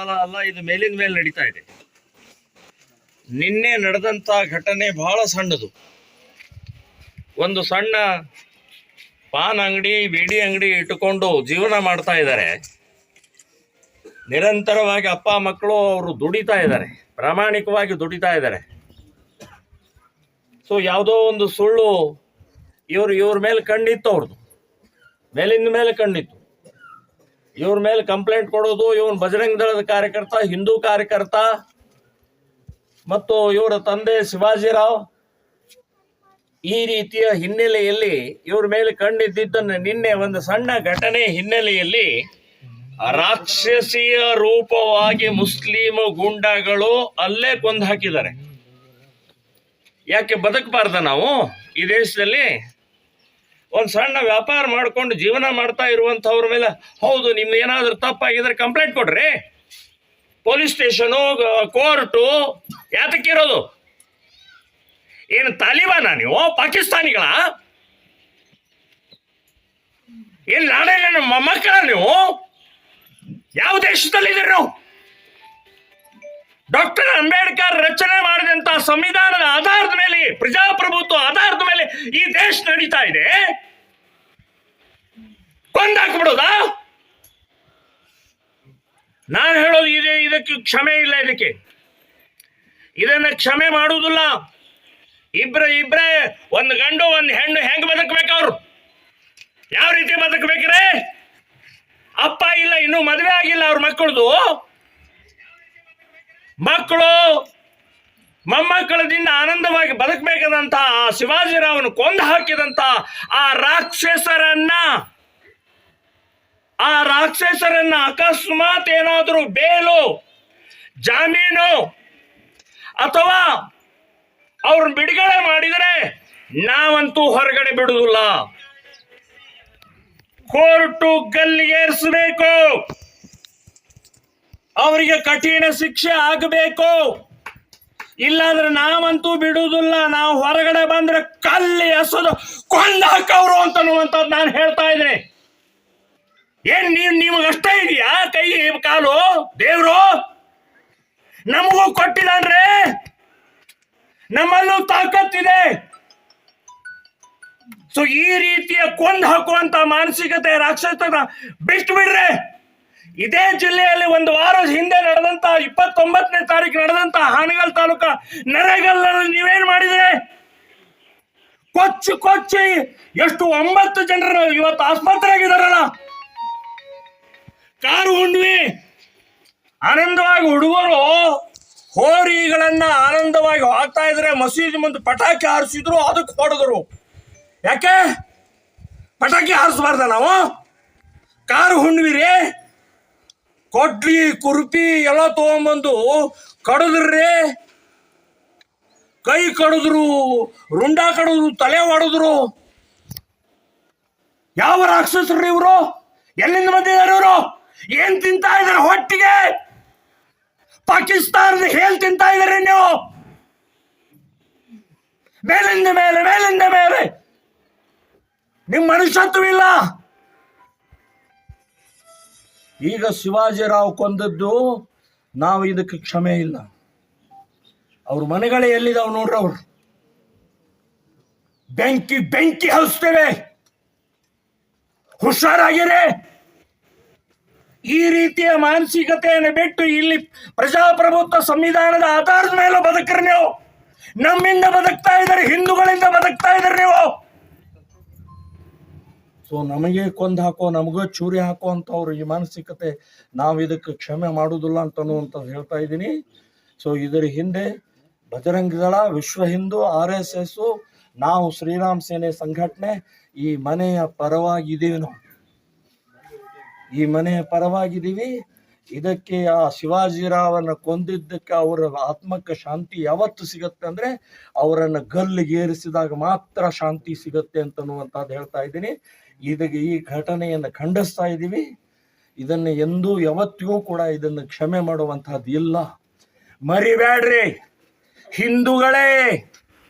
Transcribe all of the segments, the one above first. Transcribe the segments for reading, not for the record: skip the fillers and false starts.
ಅಲ್ಲ, ಇದು ಮೇಲಿನ ಮೇಲೆ ನಡೀತಾ ಇದೆ. ನಿನ್ನೆ ನಡೆದಂತ ಘಟನೆ ಬಹಳ ಸಣ್ಣದು. ಒಂದು ಸಣ್ಣ ಪಾನ್ ಅಂಗಡಿ, ಬೀಡಿ ಅಂಗಡಿ ಇಟ್ಟುಕೊಂಡು ಜೀವನ ಮಾಡ್ತಾ ಇದ್ದಾರೆ. ನಿರಂತರವಾಗಿ ಅಪ್ಪ ಮಕ್ಕಳು ಅವರು ದುಡಿತಾ ಇದ್ದಾರೆ, ಪ್ರಾಮಾಣಿಕವಾಗಿ ದುಡಿತಾ ಇದ್ದಾರೆ. ಸೊ ಯಾವುದೋ ಒಂದು ಸುಳ್ಳು ಇವ್ರ ಮೇಲೆ ಕಣ್ಣಿತ್ತು, ಅವ್ರದ್ದು ಮೇಲಿಂದ ಮೇಲೆ ಕಣ್ಣಿತ್ತು. ಇವ್ರ ಮೇಲೆ ಕಂಪ್ಲೇಂಟ್ ಕೊಡೋದು, ಇವನ್ ಬಜರಂಗ ದಳದ ಕಾರ್ಯಕರ್ತ, ಹಿಂದೂ ಕಾರ್ಯಕರ್ತ, ಮತ್ತು ಇವರ ತಂದೆ ಶಿವಾಜಿರಾವ್, ಈ ರೀತಿಯ ಹಿನ್ನೆಲೆಯಲ್ಲಿ ಇವ್ರ ಮೇಲೆ ಕಂಡಿದ್ದನ್ನು ನಿನ್ನೆ ಒಂದು ಸಣ್ಣ ಘಟನೆ ಹಿನ್ನೆಲೆಯಲ್ಲಿ ರಾಕ್ಷಸೀಯ ರೂಪವಾಗಿ ಮುಸ್ಲಿಂ ಗೂಂಡಾಗಳು ಅಲ್ಲೇ ಕೊಂದು ಹಾಕಿದ್ದಾರೆ. ಯಾಕೆ ಬದುಕಬಾರ್ದ ನಾವು ಈ ದೇಶದಲ್ಲಿ? ಒಂದು ಸಣ್ಣ ವ್ಯಾಪಾರ ಮಾಡ್ಕೊಂಡು ಜೀವನ ಮಾಡ್ತಾ ಇರುವಂಥವ್ರ ಮೇಲೆ ಹೌದು ನಿಮ್ದು ಏನಾದರೂ ತಪ್ಪಾಗಿದ್ರೆ ಕಂಪ್ಲೇಂಟ್ ಕೊಡ್ರಿ. ಪೊಲೀಸ್ ಸ್ಟೇಷನು, ಕೋರ್ಟು ಯಾತಕ್ಕಿರೋದು? ಏನು ತಾಲಿಬಾನ ನೀವು? ಪಾಕಿಸ್ತಾನಿಗಳ? ಏನು ನಾಳೆ ನಮ್ಮ ಮಕ್ಕಳ ನೀವು? ಯಾವ ದೇಶದಲ್ಲಿದ್ದೀರಿ ನಾವು? ಡಾಕ್ಟರ್ ಅಂಬೇಡ್ಕರ್ ರಚನೆ ಮಾಡಿದಂತ ಸಂವಿಧಾನದ ಆಧಾರದ ಮೇಲೆ, ಪ್ರಜಾಪ್ರಭುತ್ವ ಆಧಾರದ ಮೇಲೆ ಈ ದೇಶ ನಡೀತಾ ಇದೆ. ಕೊಂದಾಕ್ಬಿಡೋದಾ? ನಾನು ಹೇಳೋದು ಇದಕ್ಕೆ ಕ್ಷಮೆ ಇಲ್ಲ. ಇದನ್ನ ಕ್ಷಮೆ ಮಾಡುವುದಿಲ್ಲ. ಇಬ್ರೇ ಒಂದು ಗಂಡು ಒಂದು ಹೆಣ್ಣು ಹೆಂಗ್ ಬದುಕಬೇಕು? ಅವ್ರು ಯಾವ ರೀತಿ ಬದುಕಬೇಕ್ರೆ? ಅಪ್ಪ ಇಲ್ಲ, ಇನ್ನೂ ಮದುವೆ ಆಗಿಲ್ಲ ಅವ್ರ ಮಕ್ಕಳದು. ಮಕ್ಕಳು ಮೊಮ್ಮಕ್ಕಳದಿಂದ ಆನಂದವಾಗಿ ಬದುಕಬೇಕಾದಂತ ಆ ಶಿವಾಜಿರಾವ್ನ ಕೊಂದು ಹಾಕಿದಂತ ಆ ರಾಕ್ಷಸರನ್ನ ಅಕಸ್ಮಾತ್ ಏನಾದರೂ ಬೇಲು, ಜಾಮೀನು ಅಥವಾ ಅವ್ರನ್ನ ಬಿಡುಗಡೆ ಮಾಡಿದರೆ ನಾವಂತೂ ಹೊರಗಡೆ ಬಿಡುವುದಿಲ್ಲ. ಕೋರ್ಟು ಗಲ್ಲಿಗೇರಿಸಬೇಕು, ಅವರಿಗೆ ಕಠಿಣ ಶಿಕ್ಷೆ ಆಗಬೇಕು. ಇಲ್ಲಾಂದ್ರೆ ನಾವಂತೂ ಬಿಡುವುದಿಲ್ಲ. ನಾವು ಹೊರಗಡೆ ಬಂದ್ರೆ ಕಲ್ಲಿ ಎಸೋದು ಕೊಂದಾಕವ್ರು ಅಂತನ್ನುವಂಥದ್ದು ನಾನು ಹೇಳ್ತಾ ಇದ್ದೀನಿ. ಏನ್ ನಿಮಗಷ್ಟೇ ಇದೆಯಾ ಕೈ ಕಾಲು? ದೇವ್ರು ನಮಗೂ ಕೊಟ್ಟಿದ್ದಾನ್ರೆ, ನಮ್ಮಲ್ಲೂ ತಾಕತ್ತಿದೆ. ಸೊ ಈ ರೀತಿಯ ಕೊಂದು ಹಾಕುವಂತ ಮಾನಸಿಕತೆ, ರಾಕ್ಷಸತನ ಬಿಟ್ಟು ಬಿಡ್ರೆ. ಇದೇ ಜಿಲ್ಲೆಯಲ್ಲಿ ಒಂದು ವಾರದ ಹಿಂದೆ ನಡೆದಂತ 29ನೇ ತಾರೀಕು ನಡೆದಂತ ಹಾನಗಲ್ ತಾಲೂಕ ನರೇಗಲ್ನಲ್ಲಿ ನೀವೇನ್ ಮಾಡಿದ್ರೆ? ಕೊಚ್ಚಿ ಎಷ್ಟು 9 ಜನರು ಇವತ್ತು ಆಸ್ಪತ್ರೆಯಾಗಿದ್ದಾರಲ್ಲ. ಕಾರು ಹುಣ್ಣಿಮೆ ಆನಂದವಾಗಿ ಹುಡುಗರು ಹೋರಿಗಳನ್ನ ಆನಂದವಾಗಿ ಹಾಕ್ತಾ ಇದ್ರೆ, ಮಸೀದಿ ಮುಂದೆ ಪಟಾಕಿ ಹಾರಿಸಿದ್ರು, ಅದಕ್ಕೆ ಹೊಡೆದ್ರು. ಯಾಕೆ ಪಟಾಕಿ ಹಾರಿಸಬಾರ್ದ ನಾವು? ಕಾರು ಹುಣ್ಣಿಮೆ ಕೊಡ್ಲಿ ಕುರುಪಿ ಎಲ್ಲ ತಗೊಂಬಂದು ಕಡಿದ್ರಿ, ಕೈ ಕಡಿದ್ರು, ರುಂಡ ಕಡಿದ್ರು, ತಲೆ ಹೊಡೆದ್ರು. ಯಾವ ರಾಕ್ಷಸರು ಇವರು? ಎಲ್ಲಿಂದ ಬಂದಿದ್ದಾರೆ ಇವರು? ಏನ್ ತಿಂತಾ ಇದಾರೆ ಹೊಟ್ಟಿಗೆ? ಪಾಕಿಸ್ತಾನದ ಹೇಲ್ ತಿಂತಾ ಇದಾರೆ ನೀವು? ಮೇಲಿಂದ ಮೇಲೆ ನಿಮ್ ಮನುಷ್ಯತ್ವವಿಲ್ಲ. ಈಗ ಶಿವಾಜಿರಾವ್ ಕೊಂದದ್ದು ನಾವು ಇದಕ್ಕೆ ಕ್ಷಮೆ ಇಲ್ಲ. ಅವ್ರ ಮನೆಗಳೇ ಎಲ್ಲಿದಾವ್ ನೋಡ್ರಿ. ಅವ್ರು ಬೆಂಕಿ ಹಚ್ತೇವೆ, ಹುಷಾರಾಗಿರೆ. ಈ ರೀತಿಯ ಮಾನಸಿಕತೆಯನ್ನು ಬಿಟ್ಟು ಇಲ್ಲಿ ಪ್ರಜಾಪ್ರಭುತ್ವ ಸಂವಿಧಾನದ ಆಧಾರದ ಮೇಲೆ ಬದುಕ್ರಿ ನೀವು. ನಮ್ಮಿಂದ ಬದುಕ್ತಾ ಇದ್ದಾರೆ, ಹಿಂದೂಗಳಿಂದ ಬದುಕ್ತಾ ಇದ್ದಾರೆ ನೀವು. ಸೊ ನಮಗೆ ಕೊಂದು ಹಾಕೋ, ನಮಗ ಚೂರಿ ಹಾಕೋ ಅಂತವ್ರು ಈ ಮಾನಸಿಕತೆ, ನಾವು ಇದಕ್ಕೆ ಕ್ಷಮೆ ಮಾಡುವುದಿಲ್ಲ ಅಂತನ್ನುವಂಥದ್ದು ಹೇಳ್ತಾ ಇದ್ದೀನಿ. ಸೊ ಇದರ ಹಿಂದೆ ಬಜರಂಗ ದಳ, ವಿಶ್ವ ಹಿಂದೂ, RSS, ನಾವು ಶ್ರೀರಾಮ್ ಸೇನೆ ಸಂಘಟನೆ ಈ ಮನೆಯ ಪರವಾಗಿದ್ದೀವಿ. ನಾವು ಈ ಮನೆಯ ಪರವಾಗಿದ್ದೀವಿ. ಇದಕ್ಕೆ ಆ ಶಿವಾಜಿರಾವನ್ನ ಕೊಂದಿದ್ದಕ್ಕೆ ಅವರ ಆತ್ಮಕ್ಕೆ ಶಾಂತಿ ಯಾವತ್ತು ಸಿಗತ್ತೆ ಅಂದ್ರೆ ಅವರನ್ನು ಗಲ್ಲಿಗೇರಿಸಿದಾಗ ಮಾತ್ರ ಶಾಂತಿ ಸಿಗತ್ತೆ ಅಂತನ್ನುವಂಥದ್ದು ಹೇಳ್ತಾ ಇದ್ದೀನಿ. ಇದಕ್ಕೆ ಈ ಘಟನೆಯನ್ನು ಖಂಡಿಸ್ತಾ ಇದ್ದೀವಿ. ಇದನ್ನು ಎಂದೂ ಯಾವತ್ತಿಗೂ ಕೂಡ ಇದನ್ನು ಕ್ಷಮೆ ಮಾಡುವಂತಹದ್ದು ಇಲ್ಲ. ಮರಿಬೇಡ್ರಿ ಹಿಂದೂಗಳೇ,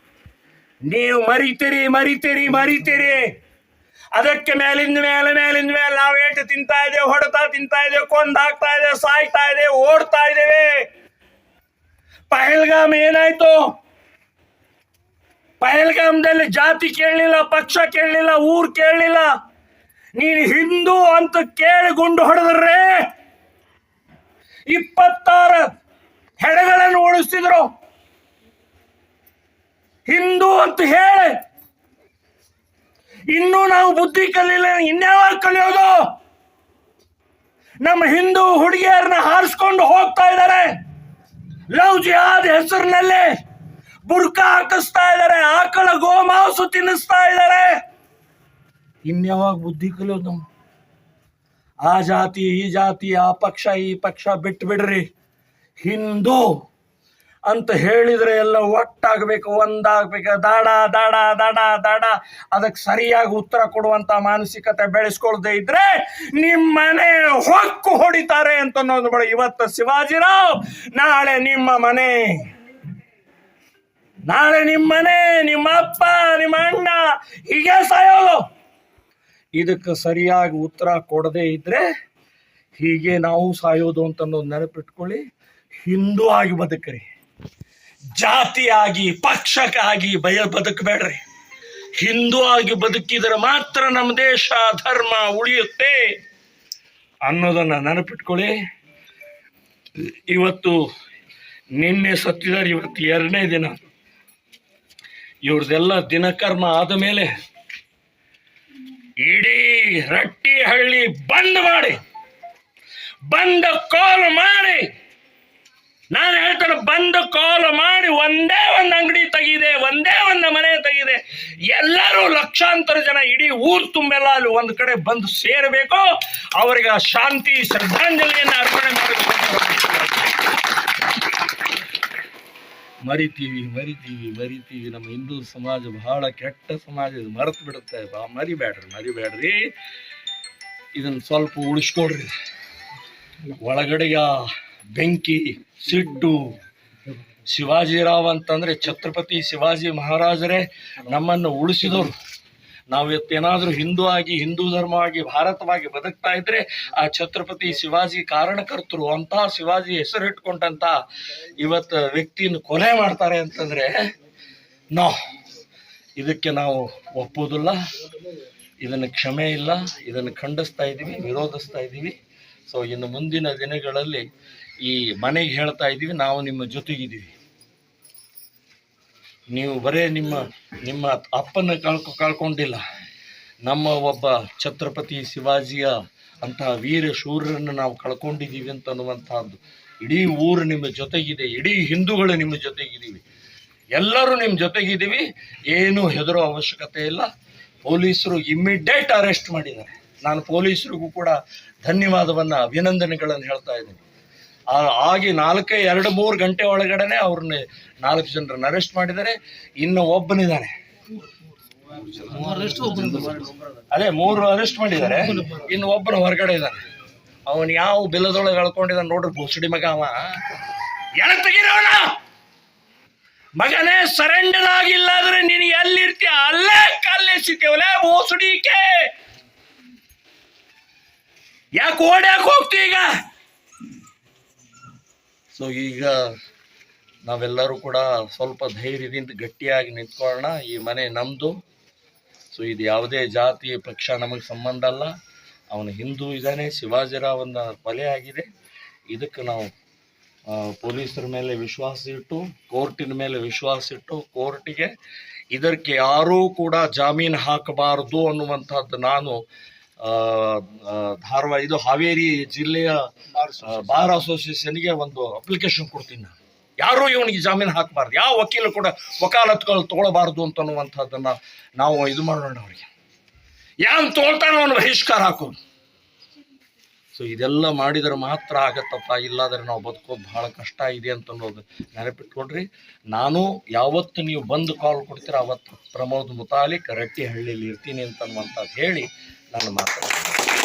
ನೀವು ಮರಿತೀರಿ. ಅದಕ್ಕೆ ಮೇಲಿಂದ ಮೇಲೆ ನಾವು ಏಟು ತಿಂತಾ ಇದ್ದೇವೆ, ಹೊಡೆತಾ ತಿಂತಾ ಇದ್ದೇವೆ, ಕೊಂದು ಹಾಕ್ತಾ ಇದ್ದೇವೆ, ಸಾಯ್ತಾ ಇದ್ದೇವೆ, ಓಡ್ತಾ ಇದ್ದೇವೆ. ಪಹಲ್ಗಾಮ್ ಏನಾಯ್ತು? ಪಹಲ್ಗಾಮದಲ್ಲಿ ಜಾತಿ ಕೇಳಲಿಲ್ಲ, ಪಕ್ಷ ಕೇಳಲಿಲ್ಲ, ಊರ್ ಕೇಳಲಿಲ್ಲ. ನೀನು ಹಿಂದೂ ಅಂತ ಕೇಳಿ ಗುಂಡು ಹೊಡೆದ್ರೆ 26 ಹೆಣಗಳನ್ನು ಓಡಿಸ್ತಿದ್ರು. ಹಿಂದೂ ಅಂತ ಹೇಳಿ ಇನ್ನೂ ನಾವು ಬುದ್ಧಿ ಕಲಿಲ್ಲ. ಇನ್ಯಾವಾಗ ಕಲಿಯೋದು? ನಮ್ಮ ಹಿಂದೂ ಹುಡುಗಿಯರನ್ನ ಹಾರಿಸ್ಕೊಂಡು ಹೋಗ್ತಾ ಇದ್ದಾರೆ. ಲವ್ ಜಿಹಾದ್ ಹೆಸರಿನಲ್ಲಿ ಬುರ್ಕ ಹಾಕಿಸ್ತಾ ಇದ್ದಾರೆ, ಆಕಳ ಗೋಮಾಂಸ ತಿನ್ನಿಸ್ತಾ ಇದ್ದಾರೆ. ಇನ್ಯಾವಾಗ ಬುದ್ಧಿ ಕಲಿಯೋದು ನಾವು? ಆ ಜಾತಿ ಈ ಜಾತಿ, ಆ ಪಕ್ಷ ಈ ಪಕ್ಷ ಬಿಟ್ಟು ಬಿಡ್ರಿ. ಹಿಂದೂ ಅಂತ ಹೇಳಿದ್ರೆ ಎಲ್ಲ ಒಟ್ಟಾಗಬೇಕು, ಒಂದಾಗಬೇಕು. ದಾಡ ದಾಡ ದಾಡ ದಾಡ ಅದಕ್ಕೆ ಸರಿಯಾಗಿ ಉತ್ತರ ಕೊಡುವಂತ ಮಾನಸಿಕತೆ ಬೆಳೆಸ್ಕೊಳ್ದೇ ಇದ್ರೆ ನಿಮ್ಮನೆ ಹೊಕ್ಕು ಹೊಡಿತಾರೆ ಅಂತ ಅನ್ನೋದು ಬೇಡ. ಇವತ್ತು ಶಿವಾಜಿರಾವ್, ನಾಳೆ ನಿಮ್ಮ ಮನೆ, ನಾಳೆ ನಿಮ್ಮನೆ, ನಿಮ್ಮ ಅಪ್ಪ, ನಿಮ್ಮ ಅಣ್ಣ, ಹೀಗೆ ಸಾಯೋದು. ಇದಕ್ಕೆ ಸರಿಯಾಗಿ ಉತ್ತರ ಕೊಡದೇ ಇದ್ರೆ ಹೀಗೆ ನಾವು ಸಾಯೋದು ಅಂತ ಅನ್ನೋದು ನೆನಪಿಟ್ಕೊಳ್ಳಿ. ಹಿಂದೂ ಆಗಿ ಬದುಕ್ರಿ, ಜಾತಿಯಾಗಿ ಪಕ್ಷಕ್ಕಾಗಿ ಬದುಕಬೇಡ್ರಿ. ಹಿಂದೂ ಆಗಿ ಬದುಕಿದರೆ ಮಾತ್ರ ನಮ್ಮ ದೇಶ ಧರ್ಮ ಉಳಿಯುತ್ತೆ ಅನ್ನೋದನ್ನ ನೆನಪಿಟ್ಕೊಳ್ಳಿ. ಇವತ್ತು ನಿನ್ನೆ ಸತ್ತಿದ್ದಾರೆ, ಇವತ್ತು 2ನೇ ದಿನ. ಇವ್ರದೆಲ್ಲ ದಿನಕರ್ಮ ಆದ ಮೇಲೆ ಇಡೀ ರಟ್ಟಿಹಳ್ಳಿ ಬಂದ್ ಮಾಡಿ, ಬಂದ ಕಾಲ್ ಮಾಡಿ, ನಾನು ಹೇಳ್ತೇನೆ, ಬಂದು ಕಾಲ್ ಮಾಡಿ ಒಂದೇ ಒಂದು ಅಂಗಡಿ ತೆಗಿದೆ, ಒಂದೇ ಒಂದು ಮನೆ ತೆಗಿದೆ. ಎಲ್ಲರೂ ಲಕ್ಷಾಂತರ ಜನ, ಇಡೀ ಊರು ತುಂಬೆಲ್ಲ ಅಲ್ಲಿ ಒಂದು ಕಡೆ ಬಂದು ಸೇರಬೇಕು. ಅವರಿಗೆ ಶಾಂತಿ ಶ್ರದ್ಧಾಂಜಲಿಯನ್ನು ಅರ್ಪಣೆ ಮಾಡಬೇಕು. ಮರಿತೀವಿ. ನಮ್ಮ ಹಿಂದೂ ಸಮಾಜ ಬಹಳ ಕೆಟ್ಟ ಸಮಾಜ, ಇದು ಮರೆತು ಬಿಡುತ್ತೆ. ಮರಿಬೇಡ್ರಿ. ಇದನ್ನ ಸ್ವಲ್ಪ ಉಳಿಸ್ಕೊಡ್ರಿ. ಒಳಗಡೆಯ ಬೆಂಕಿ, ಸಿಟ್ಟು. ಶಿವಾಜಿರಾವ್ ಅಂತಂದ್ರೆ ಛತ್ರಪತಿ ಶಿವಾಜಿ ಮಹಾರಾಜರೇ ನಮ್ಮನ್ನು ಉಳಿಸಿದವರು. ನಾವು ಇವತ್ತೇನಾದ್ರೂ ಹಿಂದೂ ಆಗಿ, ಹಿಂದೂ ಧರ್ಮವಾಗಿ, ಭಾರತವಾಗಿ ಬದುಕ್ತಾ ಇದ್ರೆ ಆ ಛತ್ರಪತಿ ಶಿವಾಜಿ ಕಾರಣಕರ್ತರು. ಅಂತ ಶಿವಾಜಿ ಹೆಸರಿಟ್ಕೊಂಡಂತ ಇವತ್ತು ವ್ಯಕ್ತಿಯನ್ನು ಕೊಲೆ ಮಾಡ್ತಾರೆ ಅಂತಂದ್ರೆ ಇದಕ್ಕೆ ನಾವು ಒಪ್ಪುವುದಿಲ್ಲ. ಇದನ್ನು ಕ್ಷಮೆ ಇಲ್ಲ, ಇದನ್ನು ಖಂಡಿಸ್ತಾ ಇದ್ದೀವಿ, ವಿರೋಧಿಸ್ತಾ ಇದ್ದೀವಿ. ಸೊ ಇನ್ನು ಮುಂದಿನ ದಿನಗಳಲ್ಲಿ ಈ ಮನೆಗೆ ಹೇಳ್ತಾ ಇದ್ದೀವಿ, ನಾವು ನಿಮ್ಮ ಜೊತೆಗಿದ್ದೀವಿ. ನೀವು ಬರೇ ನಿಮ್ಮ ಅಪ್ಪನ ಕಳ್ಕೊಂಡಿಲ್ಲ, ನಮ್ಮ ಒಬ್ಬ ಛತ್ರಪತಿ ಶಿವಾಜಿಯ ಅಂತಹ ವೀರ ಶೂರರನ್ನು ನಾವು ಕಳ್ಕೊಂಡಿದ್ದೀವಿ ಅಂತ ಅನ್ನುವಂತಹದ್ದು. ಇಡೀ ಊರು ನಿಮ್ಮ ಜೊತೆಗಿದೆ, ಇಡೀ ಹಿಂದೂಗಳು ನಿಮ್ಮ ಜೊತೆಗಿದ್ದೀವಿ, ಎಲ್ಲರೂ ನಿಮ್ಮ ಜೊತೆಗಿದ್ದೀವಿ. ಏನು ಹೆದರೋ ಅವಶ್ಯಕತೆ ಇಲ್ಲ. ಪೊಲೀಸರು ಇಮ್ಮಿಡಿಯೇಟ್ ಅರೆಸ್ಟ್ ಮಾಡಿದ್ದಾರೆ. ನಾನು ಪೊಲೀಸರಿಗೂ ಕೂಡ ಧನ್ಯವಾದವನ್ನು, ಅಭಿನಂದನೆಗಳನ್ನು ಹೇಳ್ತಾ ಇದ್ದೀನಿ. ಆಗಿ 2-3 ಗಂಟೆ ಒಳಗಡೆನೆ ಅವ್ರನ್ನ 4 ಜನರನ್ನು ಅರೆಸ್ಟ್ ಮಾಡಿದ್ದಾರೆ. ಇನ್ನು ಒಬ್ಬನಿದ್ದಾನೆ, ಅದೇ 3 ಅರೆಸ್ಟ್ ಮಾಡಿದ್ದಾರೆ, ಇನ್ನು ಒಬ್ಬನ ಹೊರಗಡೆ ಇದ್ದಾನೆ. ಅವನು ಯಾವ ಬಿಲ್ಲದೊಳಗೆ ಎಳ್ಕೊಂಡಿದ್ದಾನೆ ನೋಡ್ರಿ, ಬೋಸಡಿ ಮಗ ಅವ. ತೆಗಿರೋಣ ಮಗನೇ, ಸರೆಂಡರ್ ಆಗಿಲ್ಲ ಅಂದ್ರೆ ನೀನು ಎಲ್ಲಿರ್ತೀಯ ಅಲ್ಲೇ ಕಲ್ಲೆಸಿತೇವಲೇ ಬೋಸಡಿಕೆ. ಯಾಕೆ ಓಡ್ಯಾಕೆ ಹೋಗ್ತೀವಿ ಈಗ? ಸೊ ಈಗ ನಾವೆಲ್ಲರೂ ಕೂಡ ಸ್ವಲ್ಪ ಧೈರ್ಯದಿಂದ ಗಟ್ಟಿಯಾಗಿ ನಿಂತ್ಕೊಳ್ಳೋಣ. ಈ ಮನೆ ನಮ್ಮದು. ಸೊ ಇದು ಯಾವುದೇ ಜಾತಿ ಪಕ್ಷ ನಮಗೆ ಸಂಬಂಧ ಅಲ್ಲ. ಅವನು ಹಿಂದೂ ಇದ್ದಾನೆ, ಶಿವಾಜಿರಾವನ ಕೊಲೆ ಆಗಿದೆ. ಇದಕ್ಕೆ ನಾವು ಪೊಲೀಸರ ಮೇಲೆ ವಿಶ್ವಾಸ ಇಟ್ಟು, ಕೋರ್ಟಿನ ಮೇಲೆ ವಿಶ್ವಾಸ ಇಟ್ಟು, ಕೋರ್ಟಿಗೆ ಇದಕ್ಕೆ ಯಾರೂ ಕೂಡ ಜಾಮೀನು ಹಾಕಬಾರದು ಅನ್ನುವಂಥದ್ದು ನಾನು ಹಾವೇರಿ ಜಿಲ್ಲೆಯ ಬಾರ್ ಅಸೋಸಿಯೇಷನ್ಗೆ ಒಂದು ಅಪ್ಲಿಕೇಶನ್ ಕೊಡ್ತೀನಿ. ನಾನು ಯಾರೂ ಇವನಿಗೆ ಜಾಮೀನು ಹಾಕಬಾರ್ದು, ಯಾವ ವಕೀಲರು ಕೂಡ ವಕಾಲತ್ಗಳು ತೊಗೊಳ್ಬಾರ್ದು ಅಂತ ಅನ್ನುವಂಥದ್ದನ್ನು ನಾವು ಇದು ಮಾಡೋಣ. ಅವರಿಗೆ ಯಾವ ತೊಗೊಳ್ತಾನೋ ಅವನು ಬಹಿಷ್ಕಾರ ಹಾಕೋದು. ಸೊ ಇದೆಲ್ಲ ಮಾಡಿದರೆ ಮಾತ್ರ ಆಗತ್ತಪ್ಪ, ಇಲ್ಲಾದರೆ ನಾವು ಬದುಕೋದು ಬಹಳ ಕಷ್ಟ ಇದೆ ಅಂತ ಅನ್ನೋದು ನೆನಪಿಟ್ಕೊಡ್ರಿ. ನಾನು ಯಾವತ್ತು ನೀವು ಬಂದು ಕಾಲ್ ಕೊಡ್ತೀರ ಅವತ್ತು ಪ್ರಮೋದ್ ಮುತಾಲಿಕ್ ರಟ್ಟಿಹಳ್ಳಿಯಲ್ಲಿ ಇರ್ತೀನಿ ಅಂತನ್ನುವಂಥದ್ದು ಹೇಳಿ ನಾನು ಮಾತಾಡ್ತೀನಿ.